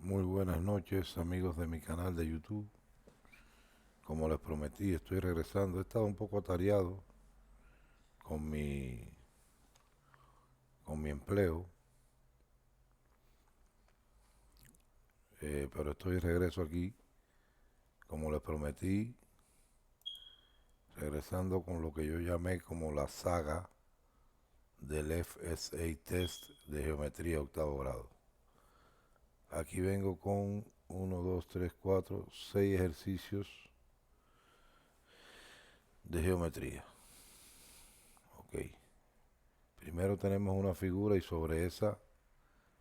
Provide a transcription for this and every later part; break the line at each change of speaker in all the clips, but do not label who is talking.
Muy buenas noches, amigos de mi canal de YouTube. Como les prometí, estoy regresando. He estado un poco atareado con mi empleo, pero estoy de regreso aquí. Como les prometí, regresando con lo que yo llamé como la saga del FSA Test de Geometría octavo grado. Aquí vengo con 6 ejercicios de geometría. Ok. Primero tenemos una figura y sobre esa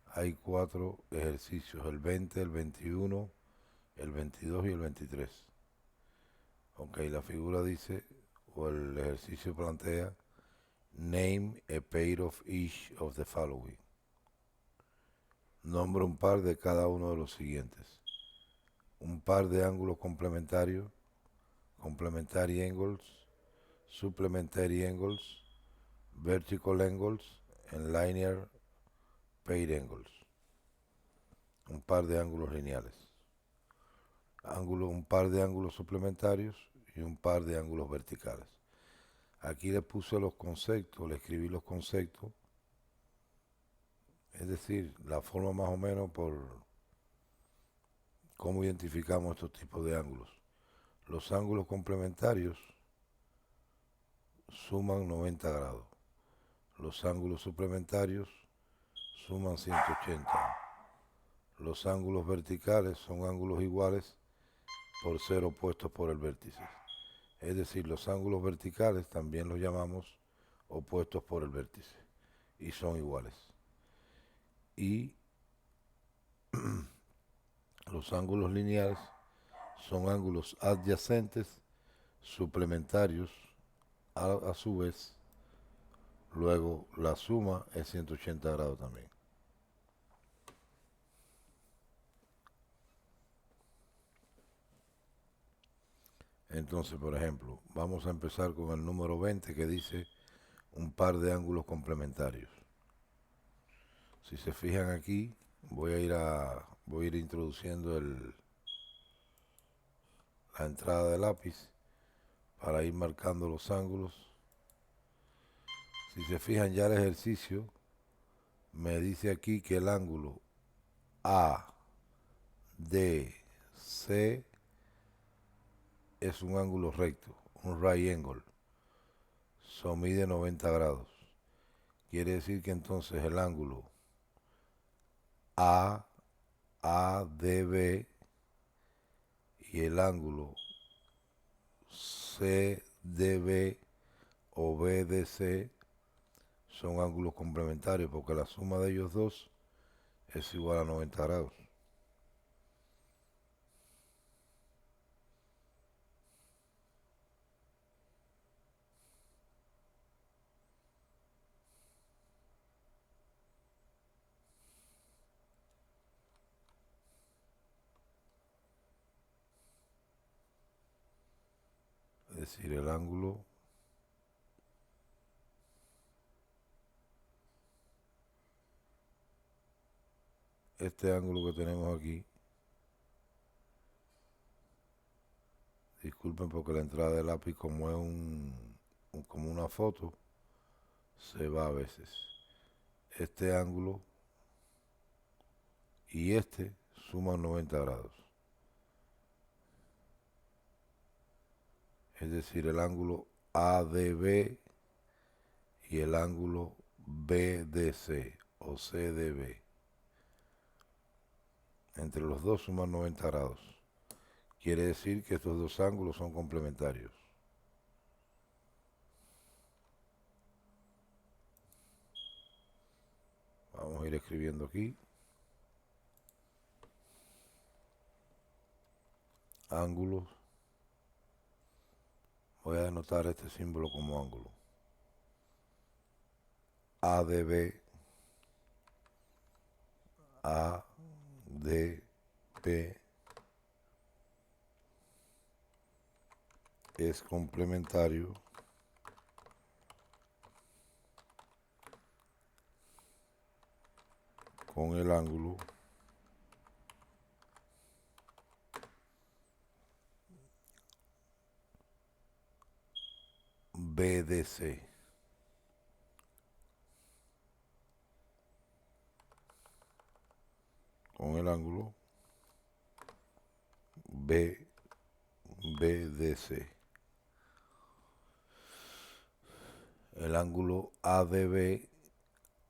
hay 4 ejercicios, el 20, el 21, el 22 y el 23. Ok, la figura dice, o el ejercicio plantea, name a pair of each of the following. Nombra un par de cada uno de los siguientes. Un par de ángulos complementarios, complementary angles, supplementary angles, vertical angles, and linear pair angles. Un par de ángulos lineales. Un par de ángulos suplementarios y un par de ángulos verticales. Aquí le puse los conceptos, le escribí los conceptos, es decir, la forma más o menos por cómo identificamos estos tipos de ángulos. Los ángulos complementarios suman 90 grados. Los ángulos suplementarios suman 180. Los ángulos verticales son ángulos iguales por ser opuestos por el vértice. Es decir, los ángulos verticales también los llamamos opuestos por el vértice y son iguales. Y los ángulos lineales son ángulos adyacentes suplementarios a su vez. Luego la suma es 180 grados también. Entonces, por ejemplo, vamos a empezar con el número 20 que dice un par de ángulos complementarios. Si se fijan aquí, voy a ir introduciendo la entrada de lápiz para ir marcando los ángulos. Si se fijan, ya el ejercicio me dice aquí que el ángulo ADC es un ángulo recto, un right angle. Mide 90 grados. Quiere decir que entonces el ángulo ADB y el ángulo CDB o BDC son ángulos complementarios porque la suma de ellos dos es igual a 90 grados. Es decir, este ángulo que tenemos aquí, disculpen porque la entrada de lápiz como es como una foto, se va a veces. Este ángulo y este suman 90 grados. Es decir, el ángulo ADB y el ángulo BDC o CDB. Entre los dos suman 90 grados. Quiere decir que estos dos ángulos son complementarios. Vamos a ir escribiendo aquí. Ángulos. Voy a denotar este símbolo como ángulo. ADB, ADP es complementario con el ángulo BDC. Con el ángulo BDC. El ángulo ADB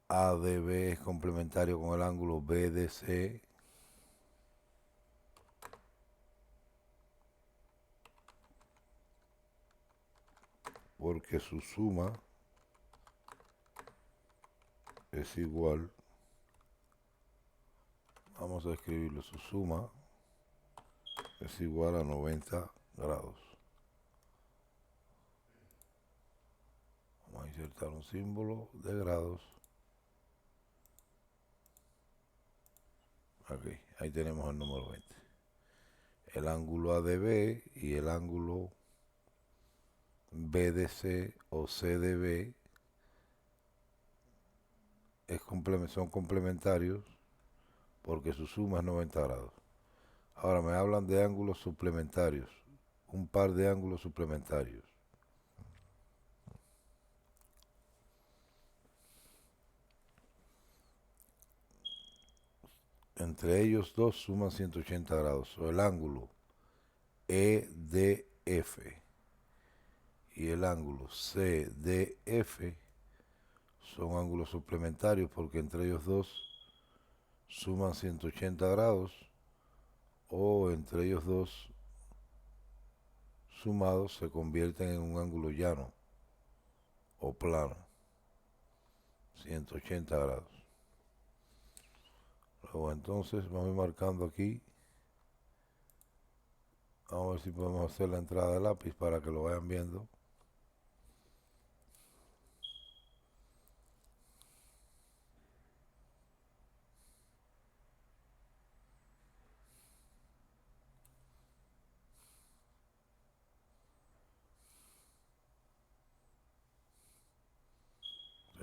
es complementario con el ángulo BDC porque su suma es igual, vamos a escribirlo, su suma es igual a 90 grados. Vamos a insertar un símbolo de grados. Aquí, ahí tenemos el número 20. El ángulo ADB y el ángulo BDC o CDB son complementarios porque su suma es 90 grados. Ahora me hablan de ángulos suplementarios, un par de ángulos suplementarios. Entre ellos dos suman 180 grados. O el ángulo EDF y el ángulo CDF son ángulos suplementarios porque entre ellos dos suman 180 grados o entre ellos dos sumados se convierten en un ángulo llano o plano, 180 grados. Luego entonces vamos a ir marcando aquí. Vamos a ver si podemos hacer la entrada de lápiz para que lo vayan viendo.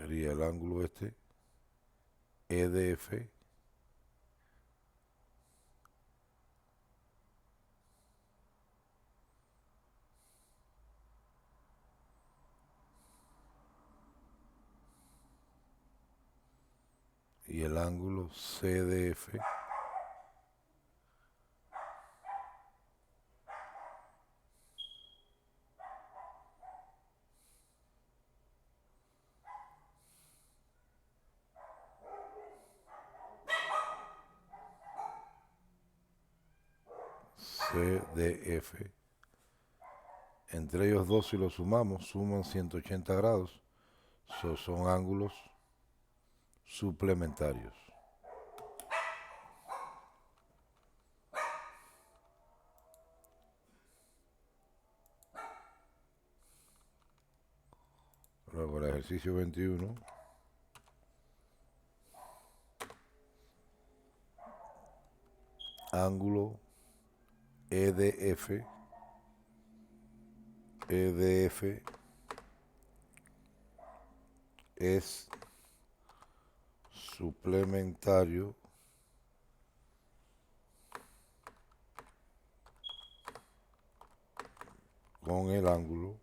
Sería el ángulo este, EDF, y el ángulo CDF CDF. Entre ellos dos, si los sumamos, suman 180 grados. Son ángulos suplementarios. Luego el ejercicio 21. Ángulo EDF. EDF es suplementario con el ángulo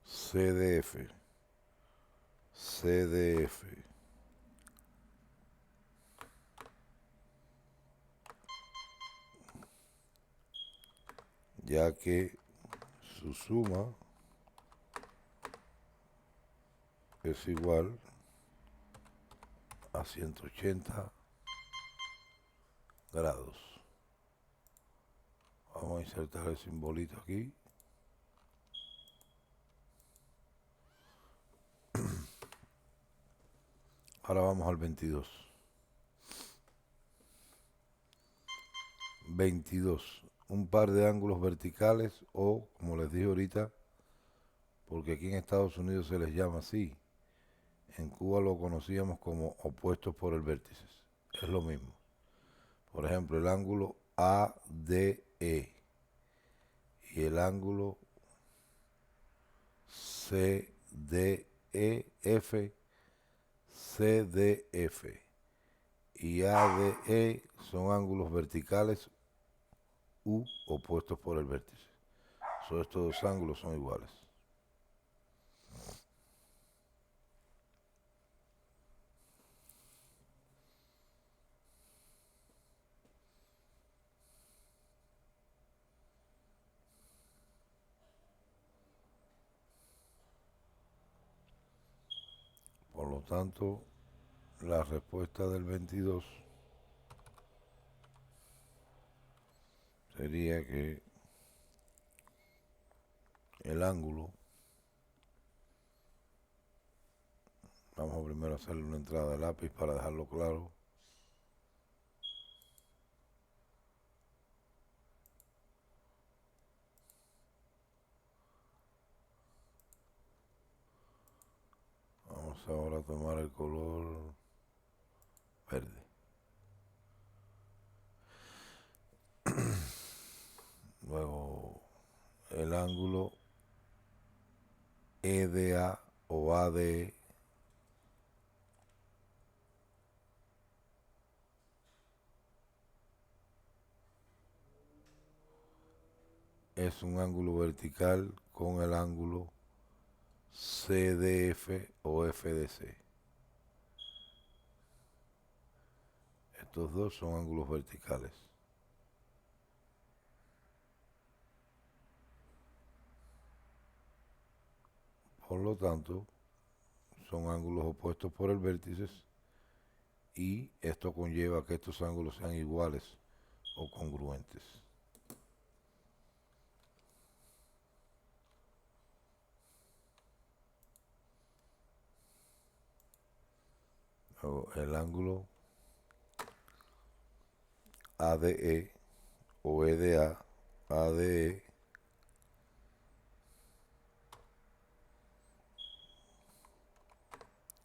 CDF. CDF. Ya que su suma es igual a 180 grados. Vamos a insertar el simbolito aquí. Ahora vamos al 22. 22. Un par de ángulos verticales o, como les dije ahorita, porque aquí en Estados Unidos se les llama así. En Cuba lo conocíamos como opuestos por el vértice. Es lo mismo. Por ejemplo, el ángulo ADE y el ángulo CDEF, CDF y ADE son ángulos verticales u opuestos por el vértice. Estos dos ángulos son iguales. Por lo tanto, la respuesta del 22 sería que el ángulo, vamos primero a hacerle una entrada de lápiz para dejarlo claro. Vamos ahora a tomar el color verde. Luego el ángulo EDA o ADE es un ángulo vertical con el ángulo CDF o FDC. Estos dos son ángulos verticales. Por lo tanto, son ángulos opuestos por el vértice y esto conlleva que estos ángulos sean iguales o congruentes. Luego, el ángulo ADE o EDA, ADE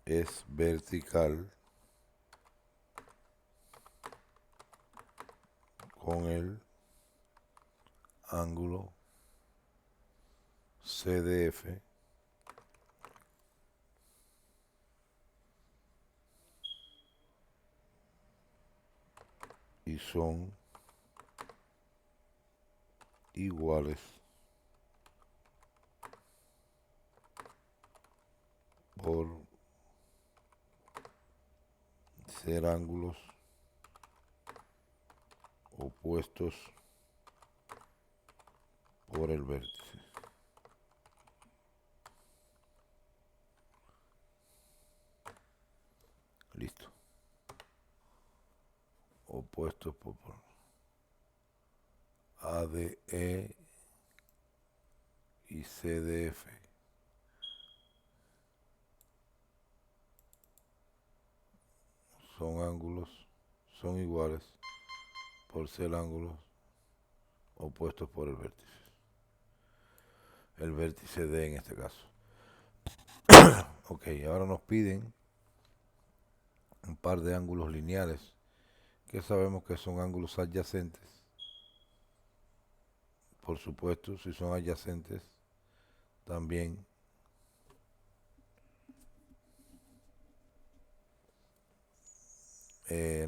es vertical con el ángulo CDF y son iguales por ser ángulos opuestos por el vértice. Listo. Opuestos por ADE y CDF son iguales por ser ángulos opuestos por el vértice. El vértice D en este caso. Ok, ahora nos piden un par de ángulos lineales que sabemos que son ángulos adyacentes. Por supuesto, si son adyacentes, también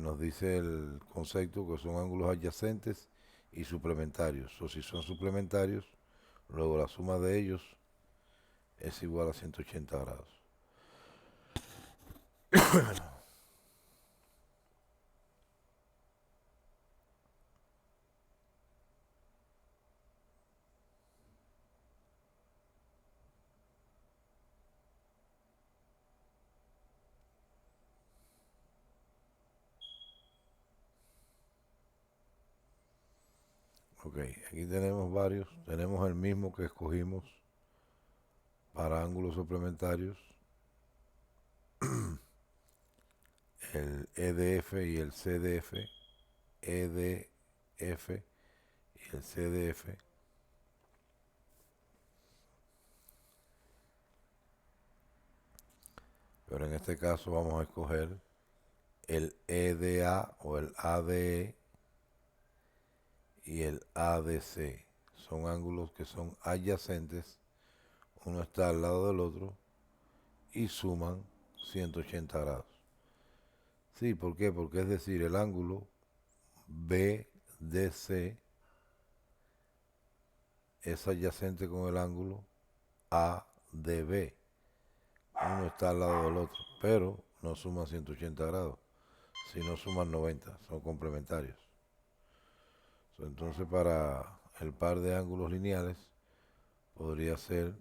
nos dice el concepto que son ángulos adyacentes y suplementarios. O si son suplementarios, luego la suma de ellos es igual a 180 grados. Ok, aquí tenemos varios. Tenemos el mismo que escogimos para ángulos suplementarios. El EDF y el CDF. EDF y el CDF. Pero en este caso vamos a escoger el EDA o el ADE y el ADC. Son ángulos que son adyacentes, uno está al lado del otro y suman 180 grados. Sí, ¿por qué? Porque es decir, el ángulo BDC es adyacente con el ángulo ADB. Uno está al lado del otro, pero no suman 180 grados, sino suman 90, son complementarios. Entonces, para el par de ángulos lineales, podría ser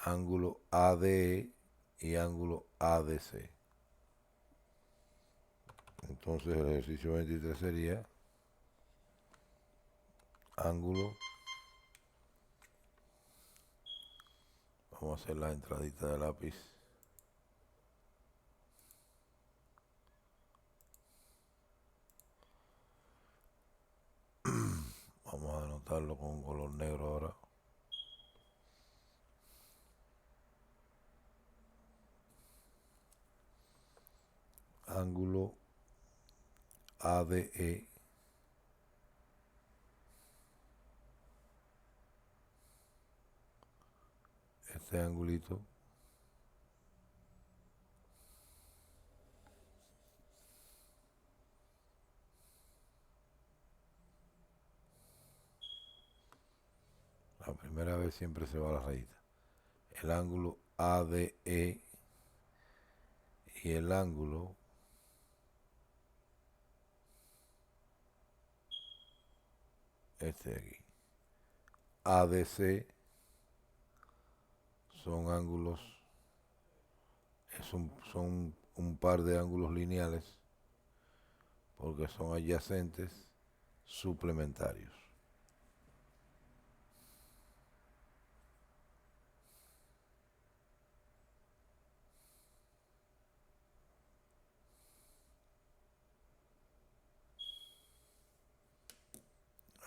ángulo ADE y ángulo ADC. Entonces, el ejercicio 23 sería ángulo. Vamos a hacer la entradita de lápiz. Vamos a anotarlo con un color negro ahora. Ángulo ADE. Este angulito la primera vez siempre se va a la rayita. El ángulo ADE y el ángulo este de aquí ADC son ángulos, son un par de ángulos lineales porque son adyacentes suplementarios.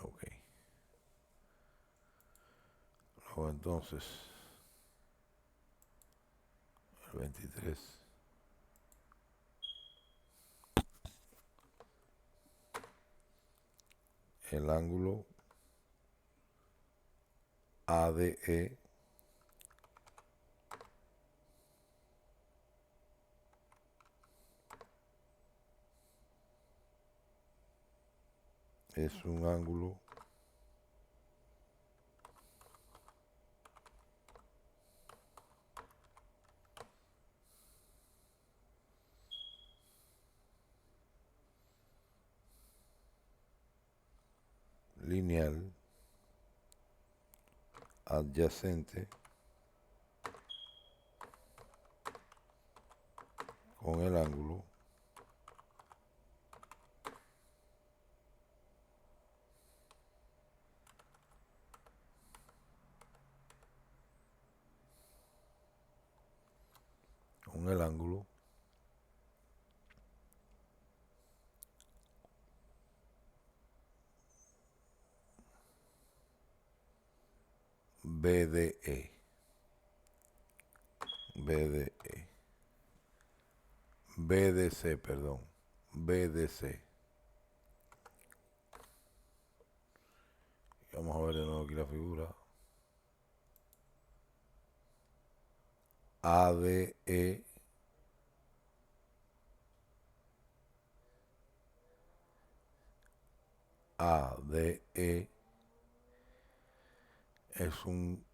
Ok. Luego entonces el 23 el ángulo ADE es un ángulo lineal adyacente con el ángulo BDE. BDE. BDC, perdón. BDC. Vamos a ver de nuevo aquí la figura. ADE ADE es un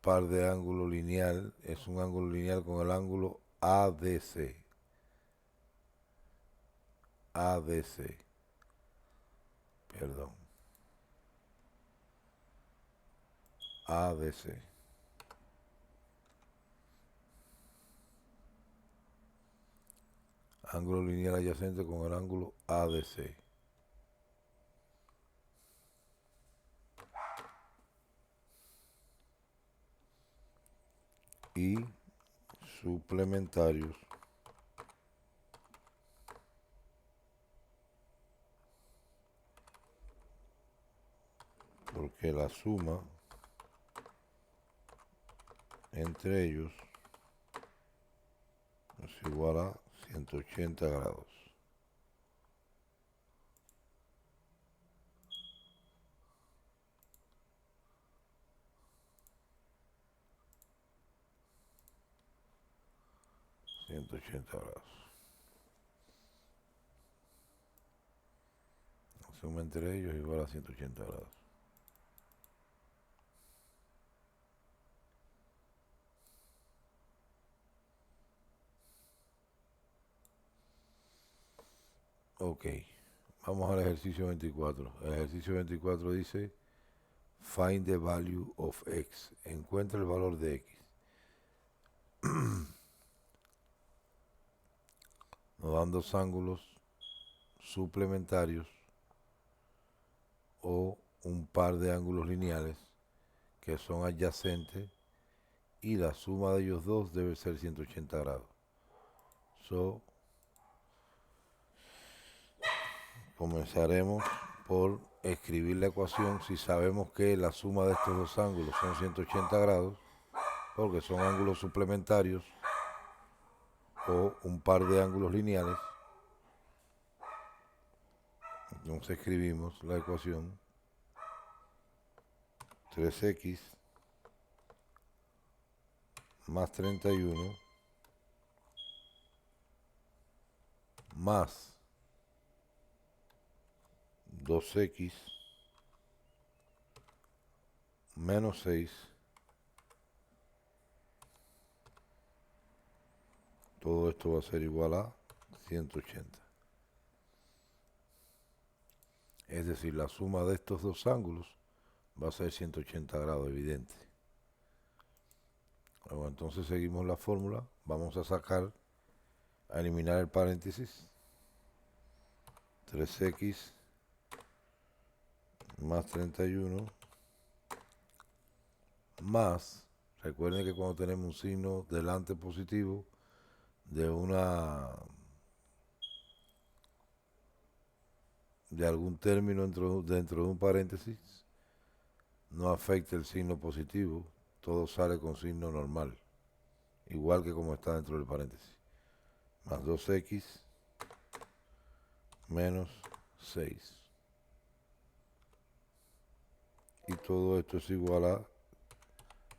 par de ángulo lineal, es un ángulo lineal con el ángulo ADC. ADC, perdón. ADC. Ángulo lineal adyacente con el ángulo ADC. Y suplementarios porque la suma entre ellos es igual a 180 grados. $180. Suma entre ellos igual a 180 grados. Ok, vamos al ejercicio 24. El ejercicio 24 dice, find the value of x. Encuentra el valor de x. Nos dan dos ángulos suplementarios o un par de ángulos lineales que son adyacentes y la suma de ellos dos debe ser 180 grados. Comenzaremos por escribir la ecuación. Si sabemos que la suma de estos dos ángulos son 180 grados, porque son ángulos suplementarios o un par de ángulos lineales, entonces escribimos la ecuación 3x más 31 más 2x menos 6, todo esto va a ser igual a 180. Es decir, la suma de estos dos ángulos va a ser 180 grados, evidente. Bueno, entonces seguimos la fórmula, vamos a eliminar el paréntesis, 3x más 31 más, recuerden que cuando tenemos un signo delante positivo de algún término dentro de un paréntesis, no afecta el signo positivo, todo sale con signo normal, igual que como está dentro del paréntesis, más 2x menos 6. Y todo esto es igual a,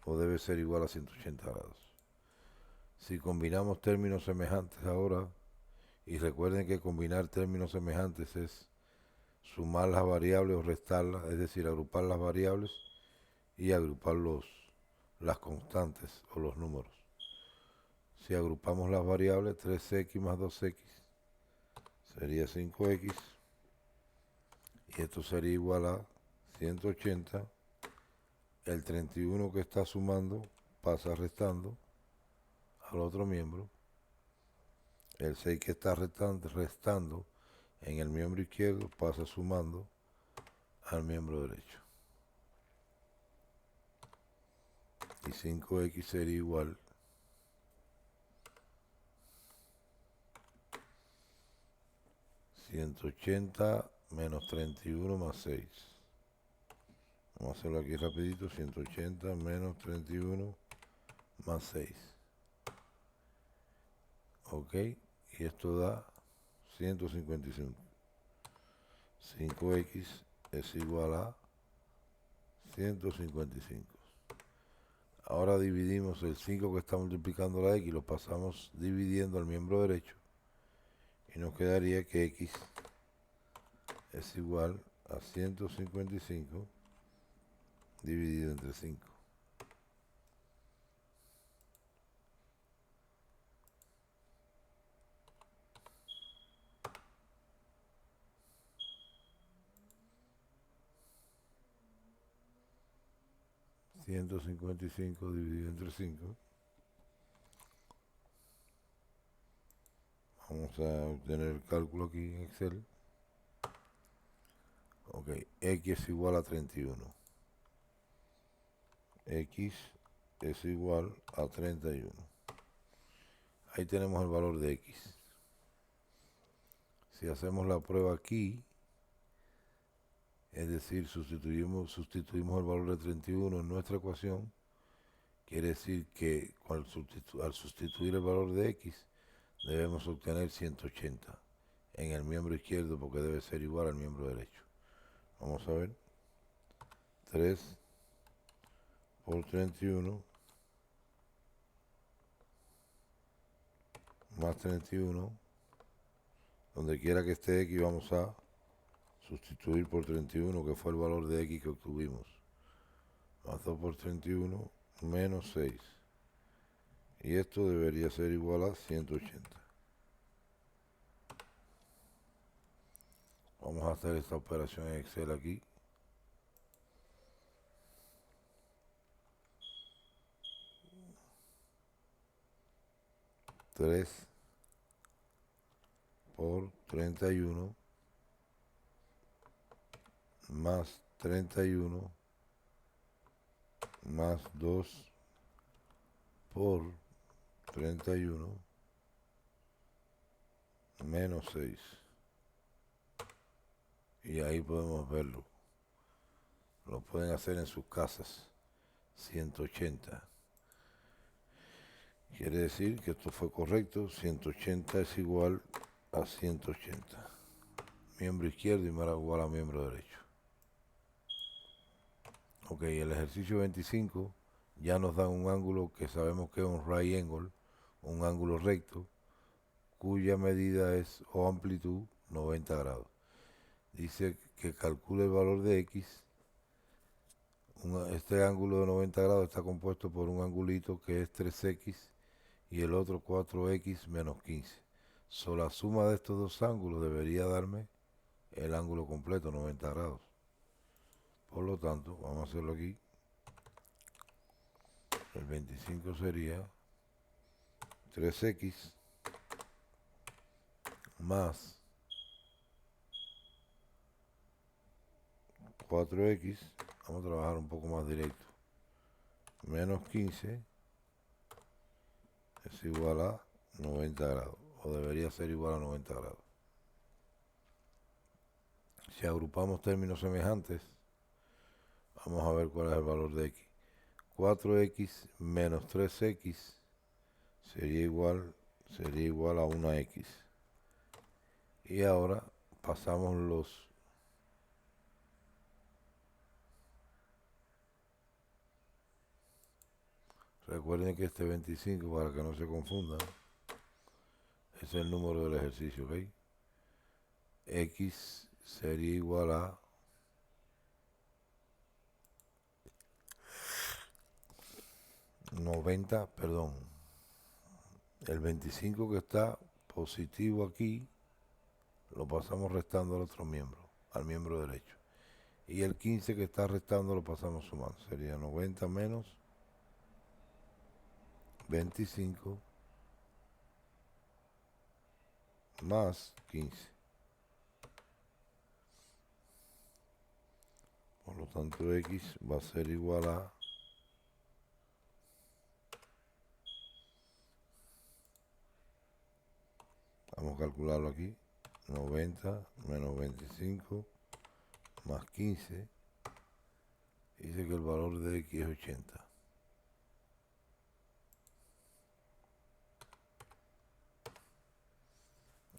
o debe ser igual a 180 grados. Si combinamos términos semejantes ahora, y recuerden que combinar términos semejantes es sumar las variables o restarlas, es decir, agrupar las variables y agrupar las constantes o los números. Si agrupamos las variables, 3x más 2x sería 5x, y esto sería igual a 180. El 31 que está sumando pasa restando al otro miembro. El 6 que está restando en el miembro izquierdo pasa sumando al miembro derecho. Y 5x sería igual a 180 menos 31 más 6. Vamos a hacerlo aquí rapidito, 180 menos 31 más 6. Ok, y esto da 155. 5x es igual a 155. Ahora dividimos el 5 que está multiplicando la x, lo pasamos dividiendo al miembro derecho y nos quedaría que x es igual a 155 dividido entre 5. $155 dividido entre 5. Vamos a obtener el cálculo aquí en Excel. Ok, x es igual a 31. X es igual a 31. Ahí tenemos el valor de x. Si hacemos la prueba aquí, es decir, sustituimos el valor de 31 en nuestra ecuación, quiere decir que al sustituir el valor de x, debemos obtener 180 en el miembro izquierdo porque debe ser igual al miembro derecho. Vamos a ver. 3 por 31 más 31, donde quiera que esté x vamos a sustituir por 31, que fue el valor de X que obtuvimos, más 2 por 31, menos 6. Y esto debería ser igual a 180. Vamos a hacer esta operación en Excel aquí. Tres por 31 más 31 más 2 por 31 menos 6. Y ahí podemos verlo. Lo pueden hacer en sus casas. 180. Quiere decir que esto fue correcto. 180 es igual a 180. Miembro izquierdo igual a miembro derecho. Ok, el ejercicio 25 ya nos da un ángulo que sabemos que es un right angle, un ángulo recto, cuya medida es o amplitud 90 grados. Dice que calcule el valor de X. Este ángulo de 90 grados está compuesto por un angulito que es 3X y el otro 4X menos 15. La suma de estos dos ángulos debería darme el ángulo completo, 90 grados. Por lo tanto, vamos a hacerlo aquí. El 25 sería 3X más 4X, vamos a trabajar un poco más directo, menos 15 es igual a 90 grados, o debería ser igual a 90 grados. Si agrupamos términos semejantes, vamos a ver cuál es el valor de X. 4X menos 3X sería igual a 1X. Y ahora pasamos los recuerden que este 25, para que no se confundan, es el número del ejercicio, ¿ok? X sería igual a 90, perdón, el 25 que está positivo aquí, lo pasamos restando al otro miembro, al miembro derecho. Y el 15 que está restando lo pasamos sumando. Sería 90 menos 25 más 15. Por lo tanto, X va a ser igual a vamos a calcularlo aquí. 90 menos 25 más 15. Dice que el valor de X es 80.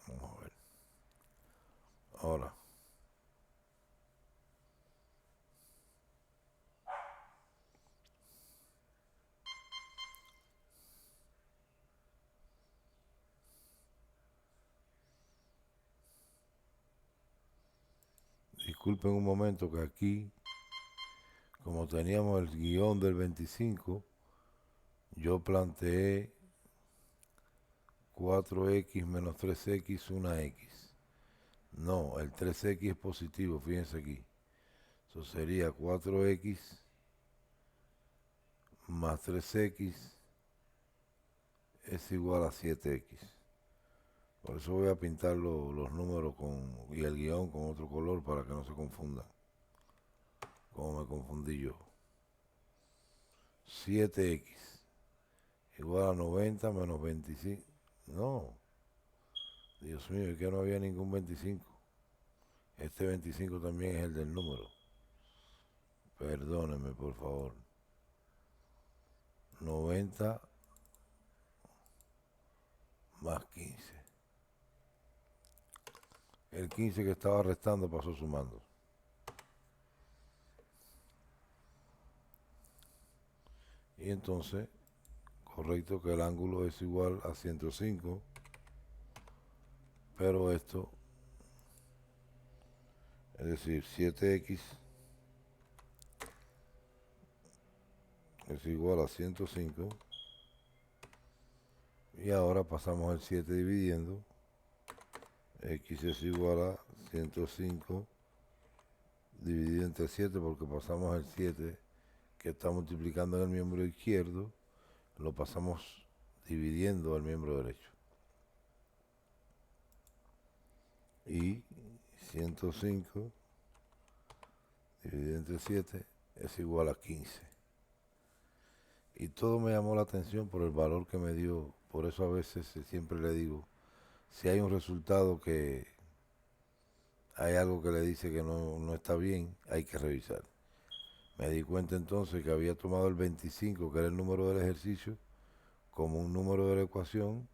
Vamos a ver. Ahora, disculpen un momento que aquí, como teníamos el guión del 25, yo planteé 4X menos 3X, 1X. No, el 3X es positivo, fíjense aquí. Eso sería 4X más 3X es igual a 7X. Por eso voy a pintar los números y el guión con otro color para que no se confundan. Como me confundí yo. 7X igual a 90 menos 25. No, Dios mío, es que no había ningún 25. Este 25 también es el del número. Perdónenme, por favor. 90 más 15. El 15 que estaba restando pasó sumando. Y entonces, correcto que el ángulo es igual a 105, pero esto es decir, 7x es igual a 105, y ahora pasamos el 7 dividiendo, x es igual a 105 dividido entre 7, porque pasamos el 7 que está multiplicando en el miembro izquierdo, lo pasamos dividiendo al miembro derecho. Y 105 dividido entre 7 es igual a 15. Y todo me llamó la atención por el valor que me dio. Por eso a veces siempre le digo, si hay un resultado que hay algo que le dice que no está bien, hay que revisar. Me di cuenta entonces que había tomado el 25, que era el número del ejercicio, como un número de la ecuación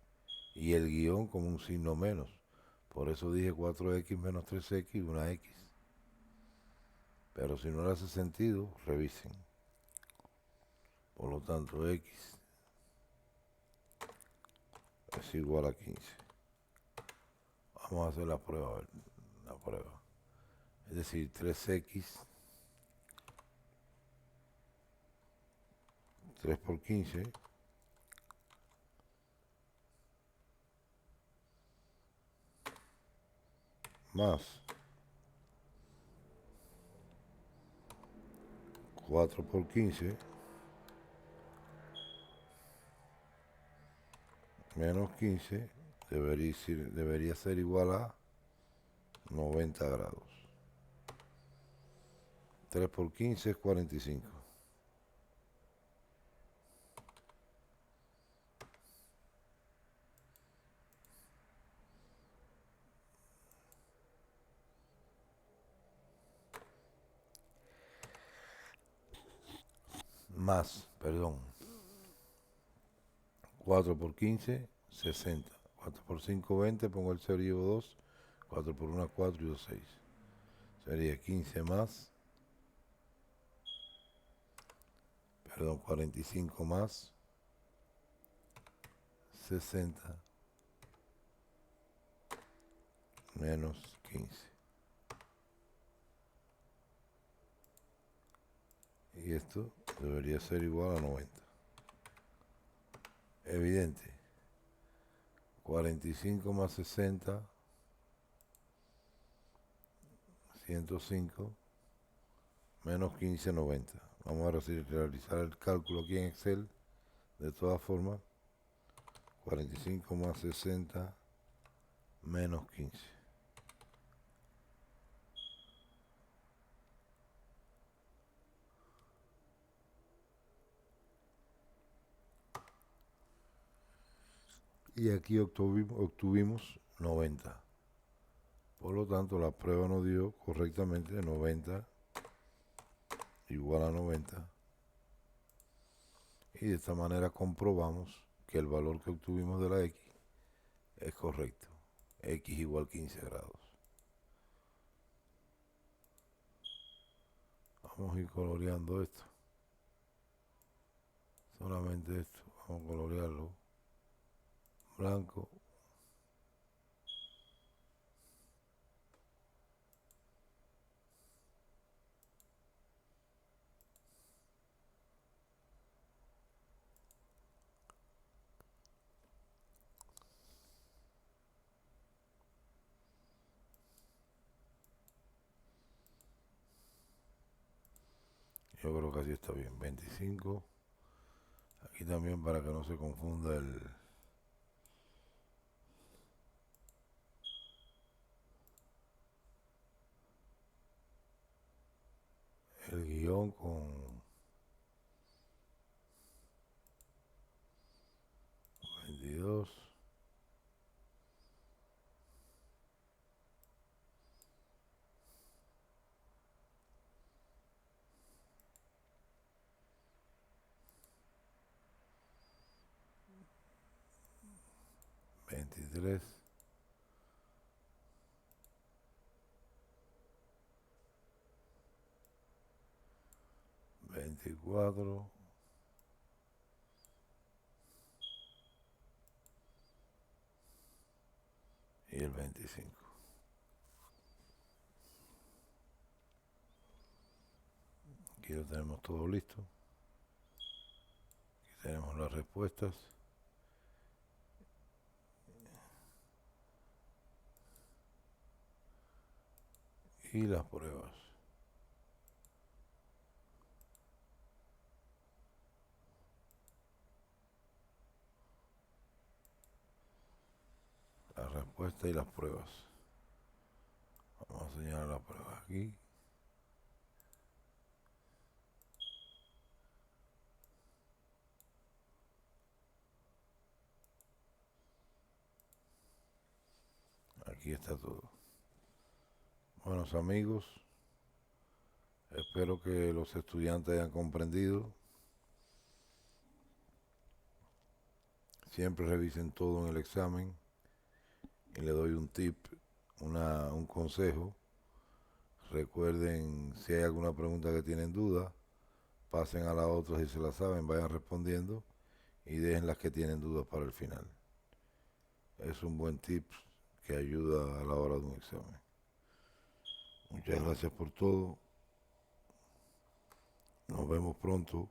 y el guión como un signo menos. Por eso dije 4x menos 3x, una x. Pero si no le hace sentido, revisen. Por lo tanto, x es igual a 15. Vamos a hacer la prueba, a ver, la prueba. Es decir, 3x, 3 por 15, más 4 por 15, menos 15, debería ser igual a 90 grados. 3 por 15 es 45. Más, perdón, 4 por 15, 60. 4 por 5, 20, pongo el 0 y llevo 2. 4 por 1, 4 y 2, 6. Sería 15 más, perdón, 45 más 60 menos 15. Y esto debería ser igual a 90. Evidente. 45 más 60, 105, menos 15, 90. Vamos a realizar el cálculo aquí en Excel. De todas formas, 45 más 60 menos 15. Y aquí obtuvimos 90. Por lo tanto, la prueba nos dio correctamente 90 igual a 90. Y de esta manera comprobamos que el valor que obtuvimos de la x es correcto. X igual 15 grados. Vamos a ir coloreando esto. Solamente esto. Vamos a colorearlo blanco. Yo creo que así está bien. 25. Aquí también para que no se confunda el guión con 22. 23. 24. Y el 25. Aquí lo tenemos todo listo. Aquí tenemos las respuestas. Y las pruebas. La respuesta y las pruebas. Vamos a señalar las pruebas aquí. Aquí está todo. Buenos amigos, espero que los estudiantes hayan comprendido. Siempre revisen todo en el examen. Y le doy un tip, un consejo. Recuerden, si hay alguna pregunta que tienen duda, pasen a la otra si se la saben, vayan respondiendo y dejen las que tienen dudas para el final. Es un buen tip que ayuda a la hora de un examen. Muchas gracias por todo. Nos vemos pronto.